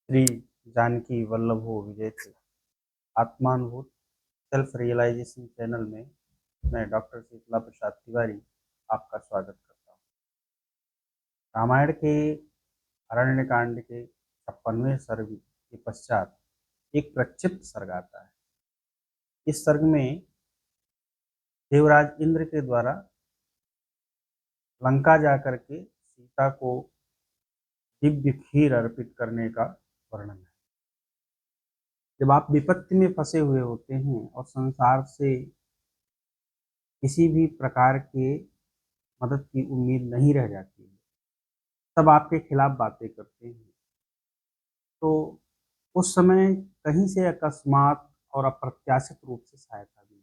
श्री जानकी वल्लभो विजयते आत्मानुभूत self realisation channel में मैं डॉक्टर शीतला प्रसाद तिवारी आपका स्वागत करता हूँ। रामायण के अरण्यकांड के 56वें सर्ग के पश्चात एक प्रक्षिप्त सर्ग आता है। इस सर्ग में देवराज इंद्र के द्वारा लंका जाकर के सीता को दिव्य खीर अर्पित करने का वर्णन है। जब आप विपत्ति में फंसे हुए होते हैं और संसार से किसी भी प्रकार के मदद की उम्मीद नहीं रह जाती है, तब आपके खिलाफ बातें करते हैं, तो उस समय कहीं से अकस्मात और अप्रत्याशित रूप से सहायता मिलती है,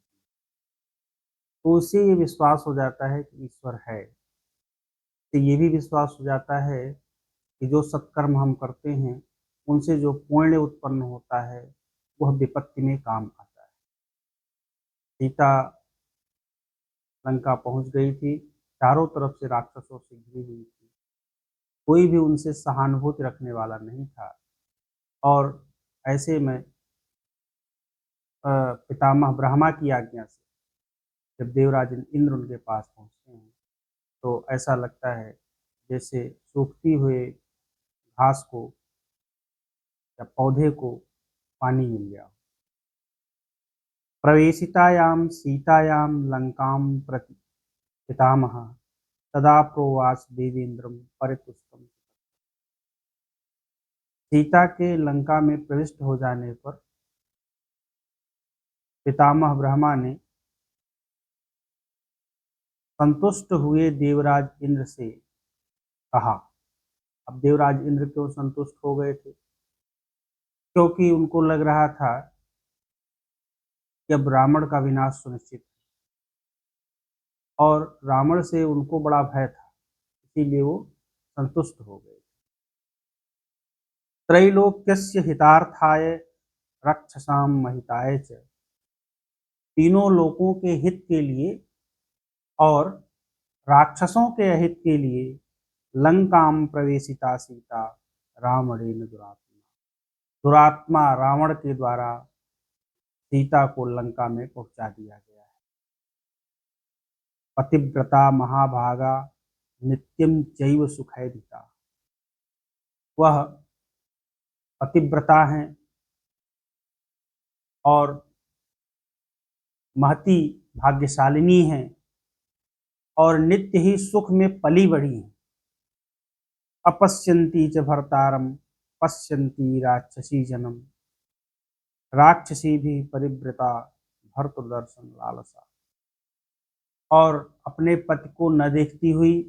तो उससे ये विश्वास हो जाता है कि ईश्वर है। तो ये भी विश्वास हो जाता है कि जो सत्कर्म हम करते हैं उनसे जो पुण्य उत्पन्न होता है वह विपत्ति में काम आता है। सीता लंका पहुंच गई थी, चारों तरफ से राक्षसों से घिरी हुई थी, कोई भी उनसे सहानुभूति रखने वाला नहीं था। और ऐसे में पितामह ब्रह्मा की आज्ञा से जब देवराज इंद्र उनके पास पहुंचते हैं तो ऐसा लगता है जैसे सूखती हुए घास को या पौधे को पानी मिल गया। प्रवेशितायां सीतायां लंकां प्रति पितामह तदा प्रोवाच देवेंद्रम परितुष्टम। सीता के लंका में प्रविष्ट हो जाने पर पितामह ब्रह्मा ने संतुष्ट हुए देवराज इंद्र से कहा। अब देवराज इंद्र क्यों संतुष्ट हो गए थे? क्योंकि उनको लग रहा था कि अब रावण का विनाश सुनिश्चित है और रावण से उनको बड़ा भय था, इसीलिए वो संतुष्ट हो गए। त्रैलोक्यस्य हितार्थाय रक्षसां महिताय च, तीनों लोकों के हित के लिए और राक्षसों के अहित के लिए लंकाम प्रवेशिता सीता रावणेन दुरात्मा, दुरात्मा रावण के द्वारा सीता को लंका में पहुंचा दिया गया है। पतिव्रता महाभागा नित्यम चैव सुखैदिता, वह पतिव्रता हैं और महती भाग्यशालिनी हैं और नित्य ही सुख में पली बढ़ी हैं। अपश्यन्ति च भर्तारम पश्यन्ति राक्षसी जनम, राक्षसी भी परिव्रता भर्तृदर्शन लालसा, और अपने पति को न देखती हुई,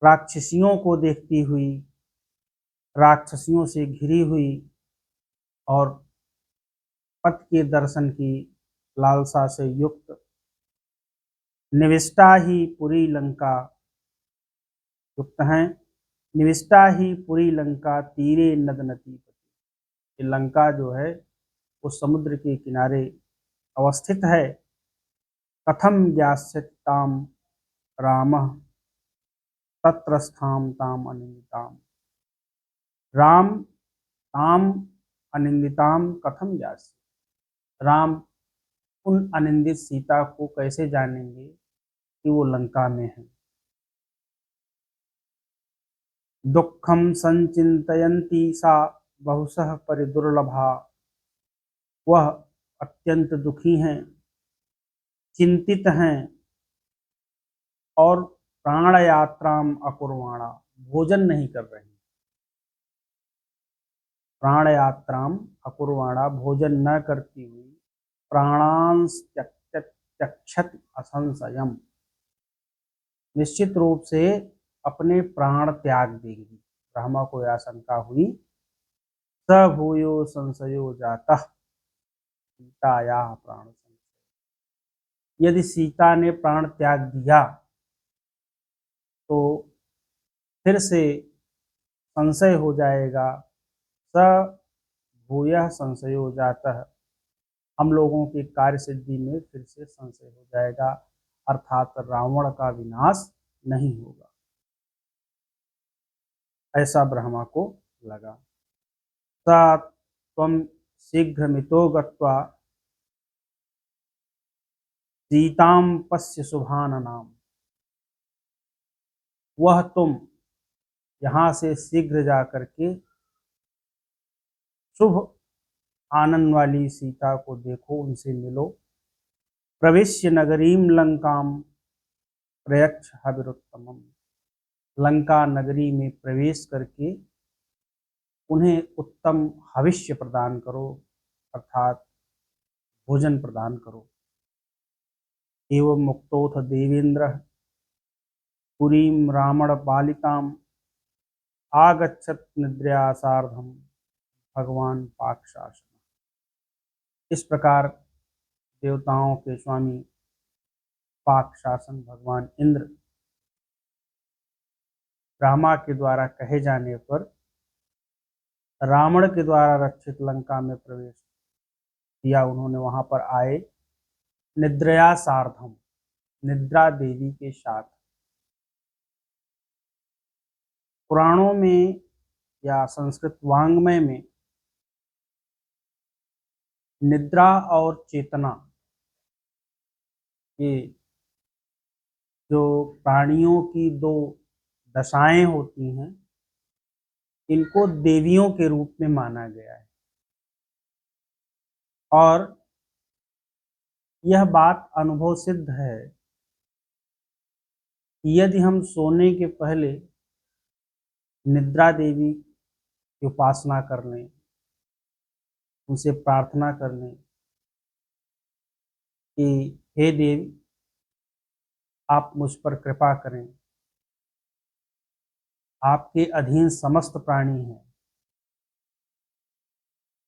राक्षसियों को देखती हुई, राक्षसियों से घिरी हुई और पति के दर्शन की लालसा से युक्त निविष्टा ही पूरी लंका युक्त हैं। निविष्टा ही पूरी लंका तीरे नद नदी, ये लंका जो है वो समुद्र के किनारे अवस्थित है। कथम ज्ञास्यति ताम रामः तत्रस्थाम ताम अनिंदिताम, राम ताम अनिंदिताम कथम ज्ञास्यति, राम उन अनिंदित सीता को कैसे जानेंगे कि वो लंका में है। दुखम संचिंतयन्ती सा बहुशः परिदुर्लभा, वह अत्यंत दुखी हैं, चिंतित हैं और प्राण यात्राम अकुर्वाणा, भोजन नहीं कर रही। प्राण यात्राम अकुर्वाणा, भोजन न करती हुई प्राणांस त्यक्षत असंशयम, निश्चित रूप से अपने प्राण त्याग देंगी। ब्रह्मा को यह आशंका हुई। स भूयो संशयो जाता सीताया प्राण संशय, यदि सीता ने प्राण त्याग दिया तो फिर से संशय हो जाएगा। स भूयः संशयो जाता, हम लोगों की कार्य सिद्धि में फिर से संशय हो जाएगा, अर्थात रावण का विनाश नहीं होगा, ऐसा ब्रह्मा को लगा। सा त्वं शीघ्रमितो गत्वा सीतां पश्य शुभाननाम्। वह तुम यहाँ से शीघ्र जा करके शुभ आनंद वाली सीता को देखो, उनसे मिलो। प्रविश्य नगरीम लंकाम प्रयच्छ हविरुत्तमम्। लंका नगरी में प्रवेश करके उन्हें उत्तम हविष्य प्रदान करो, अर्थात भोजन प्रदान करो। एवं मुक्तोऽथ देवेन्द्रः पुरीं रावण पालिताम् आगच्छत् निद्रया सार्धम् भगवान पाकशासन। इस प्रकार देवताओं के स्वामी पाकशासन भगवान इंद्र ब्रह्मा के द्वारा कहे जाने पर रावण के द्वारा रक्षित लंका में प्रवेश किया। उन्होंने वहां पर आए निद्रया सार्धम, निद्रा देवी के साथ। पुराणों में या संस्कृत वांग्मय में निद्रा और चेतना, ये जो प्राणियों की दो दशाएं होती हैं, इनको देवियों के रूप में माना गया है। और यह बात अनुभव सिद्ध है कि यदि हम सोने के पहले निद्रा देवी की उपासना कर लें, उनसे प्रार्थना कर लें कि हे देवी आप मुझ पर कृपा करें, आपके अधीन समस्त प्राणी हैं,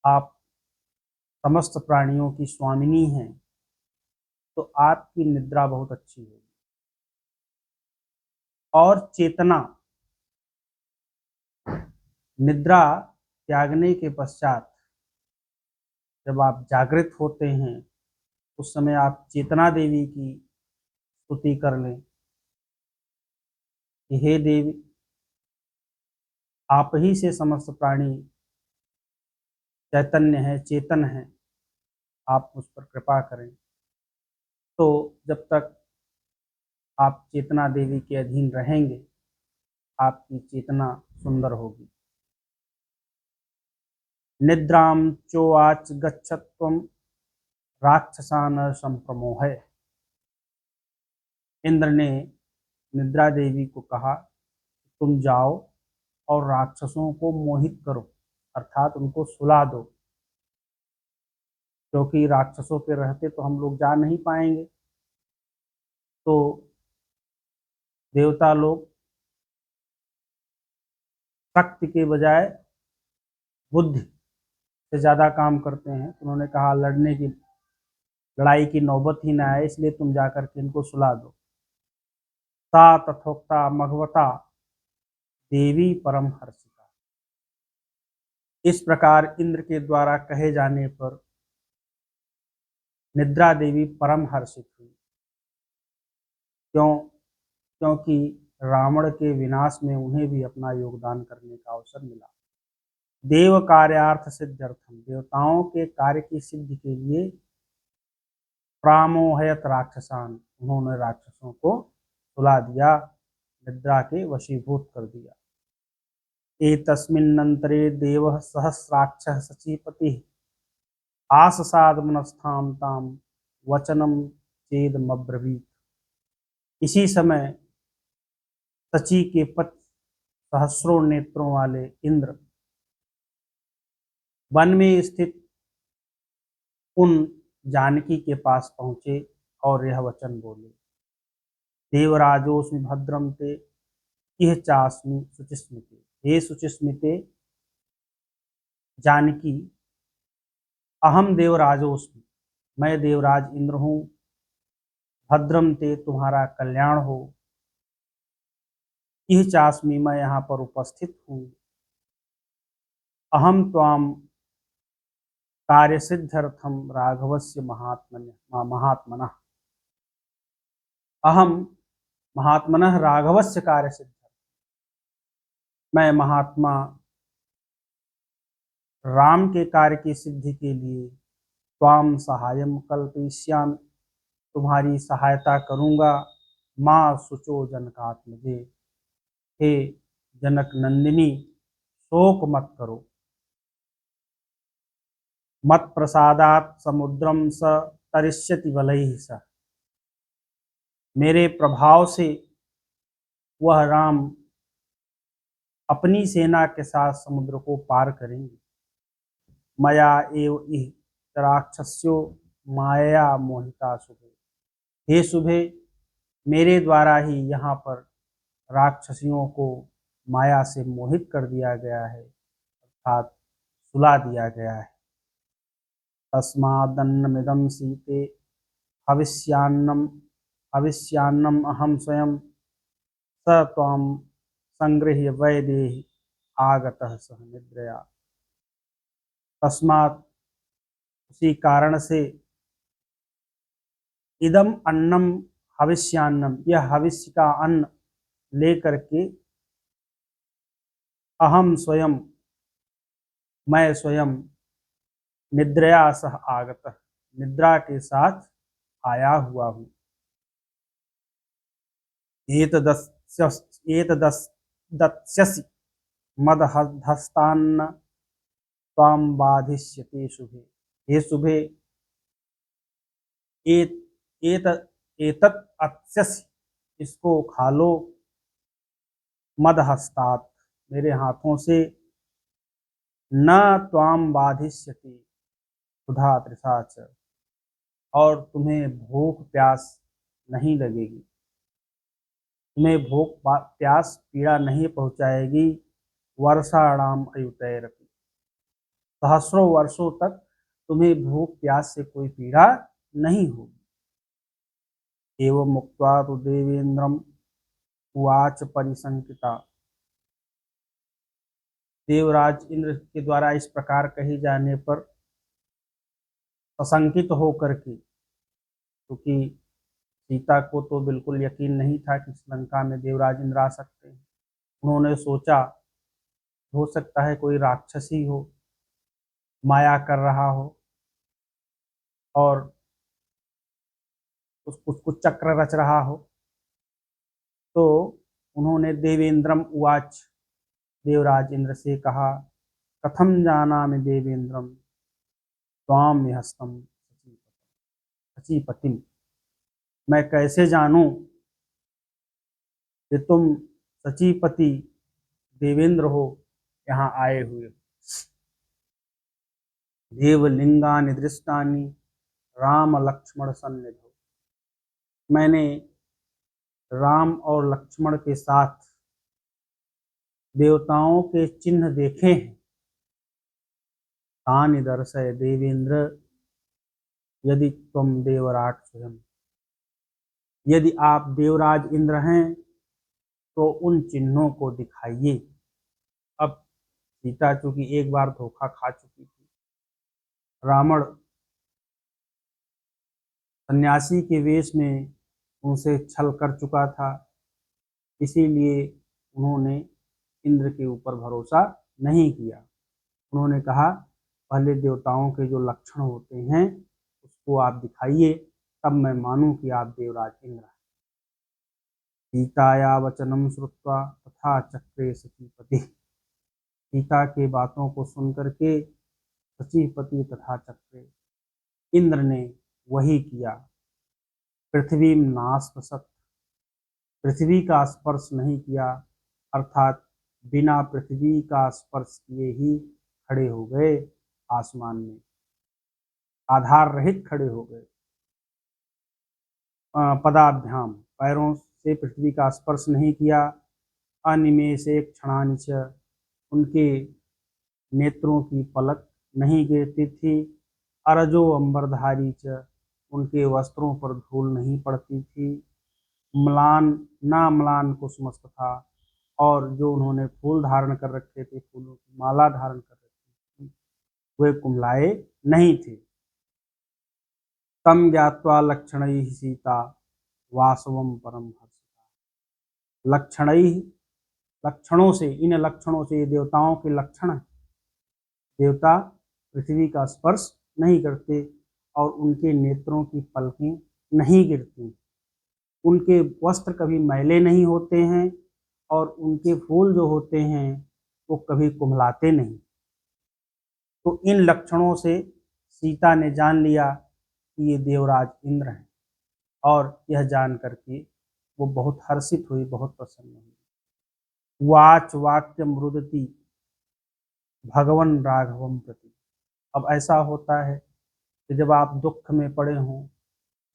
आप समस्त प्राणियों की स्वामिनी हैं, तो आपकी निद्रा बहुत अच्छी होगी। और चेतना, निद्रा त्यागने के पश्चात जब आप जागृत होते हैं, उस समय आप चेतना देवी की स्तुति कर लें कि हे देवी आप ही से समस्त प्राणी चैतन्य है, चेतन है, आप उस पर कृपा करें। तो जब तक आप चेतना देवी के अधीन रहेंगे, आपकी चेतना सुंदर होगी। निद्राम चोवाच गच्छत्वम राक्षसान संप्रमोह। इंद्र ने निद्रा देवी को कहा तुम जाओ और राक्षसों को मोहित करो, अर्थात उनको सुला दो, क्योंकि राक्षसों के रहते तो हम लोग जा नहीं पाएंगे। तो देवता लोग शक्ति के बजाय बुद्धि से ज़्यादा काम करते हैं। उन्होंने कहा लड़ाई की नौबत ही न आए, इसलिए तुम जाकर के इनको सुला दो। सा तथोक्ता मघवता देवी परम हर्षिता। इस प्रकार इंद्र के द्वारा कहे जाने पर निद्रा देवी परम हर्षित हुई। क्योंकि रावण के विनाश में उन्हें भी अपना योगदान करने का अवसर मिला। देव कार्यार्थ सिद्ध्यर्थम, देवताओं के कार्य की सिद्धि के लिए प्रामोहयत राक्षसान, उन्होंने राक्षसों को सुला दिया, निद्रा के वशीभूत कर दिया। एतस्मिन्नन्तरे देवः सहस्राक्षः सचीपतिः आससाद मनस्थां ताम वचनम चेदमब्रवीत। इसी समय सची के पति सहस्रों नेत्रों वाले इंद्र वन में स्थित उन जानकी के पास पहुंचे और यह वचन बोले, देवराजोस्मि भद्रम ते इह चास्मि शुचिस्मिते। हे शुचिस्मिते जानकी, अहम देवराजोस्मि, मैं देवराज इंद्र हूँ। भद्रम ते, तुम्हारा कल्याण हो। इह चास्मि, मैं यहाँ पर उपस्थित हूँ। अहम त्वाम कार्य सिद्ध्यर्थम राघवस्य महात्मनः। अहम महात्मनः राघवस्य कार्य सिद्ध्यर्थम, मैं महात्मा राम के कार्य की सिद्धि के लिए त्वाम सहायम कल्पयिष्यामि, तुम्हारी सहायता करूँगा। माँ शुचो जनकात्मजे, हे जनक नंदिनी शोक मत करो। मत प्रसादात समुद्रम स तरिष्यति वलैः सह, मेरे प्रभाव से वह राम अपनी सेना के साथ समुद्र को पार करेंगे। मया एव इह राक्षस्यो माया मोहिता शुभे, हे शुभे, मेरे द्वारा ही यहाँ पर राक्षसियों को माया से मोहित कर दिया गया है, अर्थात सुला दिया गया है। तस्मादन्नमिदं सीते हविष्यान्नम हविष्यान्नम अहम स्वयं स त्वां संगृह्य वैदेहि आगतः सह निद्रया। तस्मात्, उसी कारण से, इदम अन्नम हविष्यान्नम, यह भविष्य का अन्न लेकर के, अहम स्वयं, मैं स्वयं, निद्रया सह आगतः, निद्रा के साथ आया हुआ हूँ। एतदस्यसि मदहस्तान्न त्वां बाधिष्यते शुभे, हे शुभे, एतत् अत्स्यसि, इसको खा लो, मदहस्तात्, मेरे हाथों से, न त्वां बाधिष्यति क्षुधा तृषा च, और तुम्हें भूख प्यास नहीं लगेगी, तुम्हें भूख प्यास पीड़ा नहीं पहुंचाएगी। वर्षाणाम अयुतैरपि, सहस्रों वर्षों तक तुम्हें भूख प्यास से कोई पीड़ा नहीं होगी। एवं मुक्त्वा तु देवेन्द्रम उवाच परिसंकिता, देवराज इंद्र के द्वारा इस प्रकार कहे जाने पर सशंकित होकर के, क्योंकि सीता को तो बिल्कुल यकीन नहीं था कि लंका में देवराज इंद्र आ सकते हैं। उन्होंने सोचा हो सकता है कोई राक्षसी हो, माया कर रहा हो और कुछ चक्र रच रहा हो। तो उन्होंने देवेंद्रम उवाच, देवराज इंद्र से कहा, कथम जानामि देवेंद्रम त्वाम निहस्तम सचीपतिम, मैं कैसे जानूं कि तुम सचीपति देवेंद्र हो, यहाँ आए हुए। देवलिंगानि दृष्टानि राम लक्ष्मण सन्निधौ, मैंने राम और लक्ष्मण के साथ देवताओं के चिन्ह देखे हैं। तानि दर्शय देवेंद्र यदि तुम देवराट स्वयं, यदि आप देवराज इंद्र हैं तो उन चिन्हों को दिखाइए। अब सीता चूंकि एक बार धोखा खा चुकी थी, रावण सन्यासी के वेश में उनसे छल कर चुका था, इसीलिए उन्होंने इंद्र के ऊपर भरोसा नहीं किया। उन्होंने कहा पहले देवताओं के जो लक्षण होते हैं उसको आप दिखाइए, तब मैं मानूं कि आप देवराज इंद्र हैं। सीताया वचनम श्रुत्वा तथा चक्रे सचीपति, सीता के बातों को सुनकर के सचीपति तथा चक्रे, इंद्र ने वही किया। पृथ्वी नास्पृशत, पृथ्वी का स्पर्श नहीं किया, अर्थात बिना पृथ्वी का स्पर्श किए ही खड़े हो गए आसमान में, आधार रहित खड़े हो गए। पदाभ्याम, पैरों से पृथ्वी का स्पर्श नहीं किया। अनिमेषे क्षणानि च, उनके नेत्रों की पलक नहीं गिरती थी। अरजो अंबरधारी च, उनके वस्त्रों पर धूल नहीं पड़ती थी। म्लान ना म्लान कुसुमस्त था, और जो उन्होंने फूल धारण कर रखे थे, फूलों की माला धारण कर रखी थी, वे कुम्हलाए नहीं थे। तम ज्ञात्वा लक्षणैः सीता वासवम परम हर्षिता, लक्षणैः, लक्षणों से, इन लक्षणों से, देवताओं के लक्षण हैं, देवता पृथ्वी का स्पर्श नहीं करते और उनके नेत्रों की पलकें नहीं गिरती। उनके वस्त्र कभी मैले नहीं होते हैं और उनके फूल जो होते हैं वो कभी कुम्हलाते नहीं। तो इन लक्षणों से सीता ने जान लिया कि ये देवराज इंद्र हैं और यह जान करके वो बहुत हर्षित हुई, बहुत प्रसन्न हुई। वाच वाक्यम रुदति भगवन राघवम प्रति। अब ऐसा होता है कि जब आप दुख में पड़े हों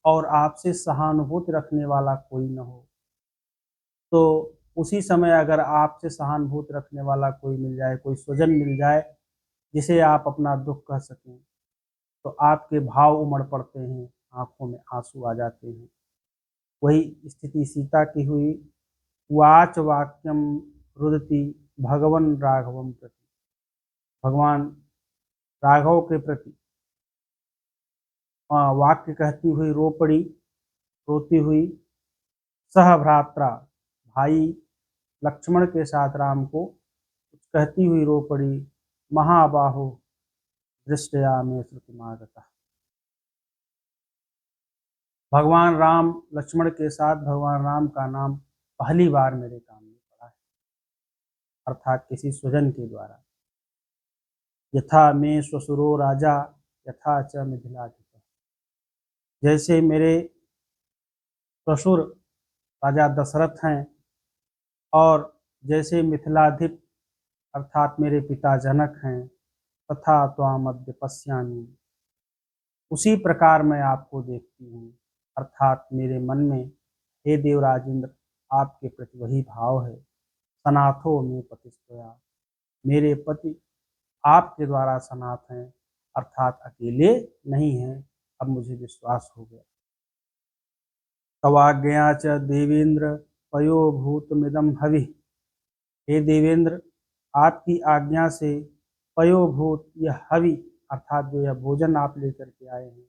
और आपसे सहानुभूति रखने वाला कोई न हो, तो उसी समय अगर आपसे सहानुभूति रखने वाला कोई मिल जाए, कोई स्वजन मिल जाए जिसे आप अपना दुख कह सकें, तो आपके भाव उमड़ पड़ते हैं, आंखों में आंसू आ जाते हैं। वही स्थिति सीता की हुई। वाच वाक्यम रुदति भगवन राघवम प्रति। भगवान राघव के प्रति वाक्य कहती हुई रो पड़ी, रोती हुई। सह भ्रात्रा, भाई लक्ष्मण के साथ राम को कहती हुई रो पड़ी। महाबाहो दृष्टया में श्रुतिमागता। भगवान राम लक्ष्मण के साथ भगवान राम का नाम पहली बार मेरे कान में पड़ा है, अर्थात किसी स्वजन के द्वारा। यथा में स्वसुरो राजा यथा च मिथिलाधिप। जैसे मेरे ससुर राजा दशरथ हैं और जैसे मिथिलाधिप अर्थात मेरे पिता जनक हैं, तथा त्वामद्य पश्यामि, उसी प्रकार मैं आपको देखती हूँ। अर्थात मेरे मन में हे देवराज इंद्र आपके प्रति वही भाव है। सनाथो में पतिस्तया, मेरे पति आपके द्वारा सनाथ हैं, अर्थात अकेले नहीं हैं। अब मुझे विश्वास हो गया। तवाज्ञया च देवेंद्र पयोभूतमिदं हवि। हे देवेंद्र, आपकी आज्ञा से पयोभूत यह हवि अर्थात जो यह भोजन आप लेकर के आए हैं,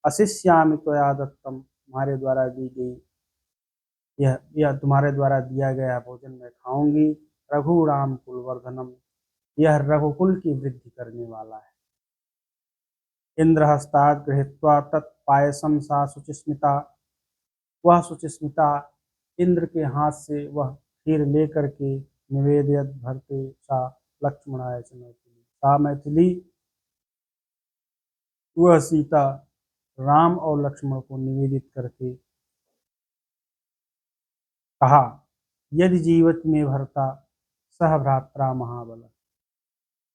अशिष्यामि त्वया दत्तम, तुम्हारे द्वारा दी गई यह तुम्हारे द्वारा दिया गया भोजन मैं खाऊंगी। रघुराम कुलवर्धनम, यह रघुकुल की वृद्धि करने वाला है। इंद्रहस्तात् गृहीत्वा तत्पायसम सा शुचिस्मिता, वह शुचिस्मिता इंद्र के हाथ से वह खीर लेकर के निवेदयत भरते सा लक्ष्मणाय च मैथिली, सा मैथिली वह सीता राम और लक्ष्मण को निवेदित करके कहा, यदि जीवित में भरता सह भ्रात्रा महाबल।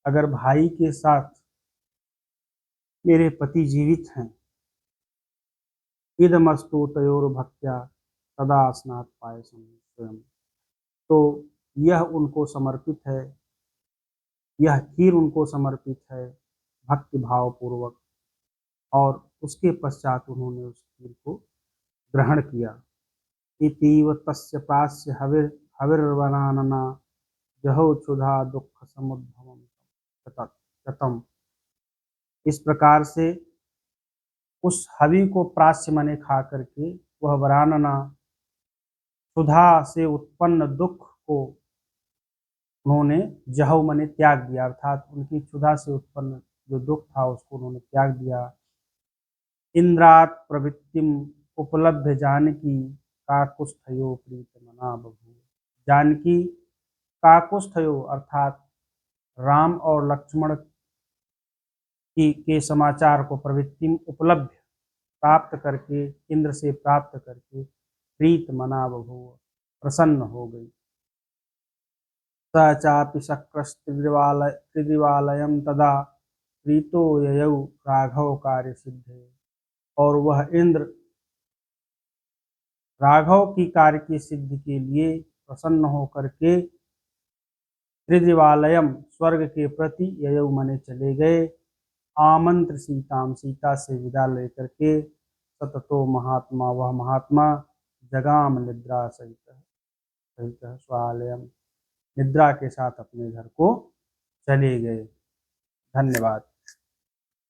अगर भाई के साथ मेरे पति जीवित हैं, इदमस्तु तयोर्भक्त्या सदा स्नात पायसम स्वयं, तो यह उनको समर्पित है, यह खीर उनको समर्पित है भक्ति भाव पूर्वक। और उसके पश्चात उन्होंने उस खीर को ग्रहण किया। इतीव तस्य प्रास्य हविर्वनानना जहो क्षुधा दुख समुद्भवम शतम। इस प्रकार से उस हवि को प्रास्य मने खा करके वह वरानना क्षुधा से उत्पन्न दुख को उन्होंने जहव मने त्याग दिया, अर्थात उनकी क्षुधा से उत्पन्न जो दुख था उसको उन्होंने त्याग दिया। इंद्रात प्रवृत्तिम उपलब्ध जानकी काकुस्थयो प्रीत मना बभू। जानकी काकुस्थयो अर्थात राम और लक्ष्मण की के समाचार को प्रवृत्तिम उपलब्ध प्राप्त करके, इंद्र से प्राप्त करके प्रीत मना बभू, प्रसन्न हो गई। स चापि शक्रस्त्रिदिवालयं तदा प्रीतो ययौ राघव कार्य सिद्धे। और वह इंद्र राघव की कार्य की सिद्धि के लिए प्रसन्न होकर के त्रिदिवालयम स्वर्ग के प्रति ययौ मने चले गए। आमंत्र सीताम, सीता से विदा लेकर के सततो महात्मा, वह महात्मा जगाम निद्रा सहित सहित स्वालयम, निद्रा के साथ अपने घर को चले गए। धन्यवाद।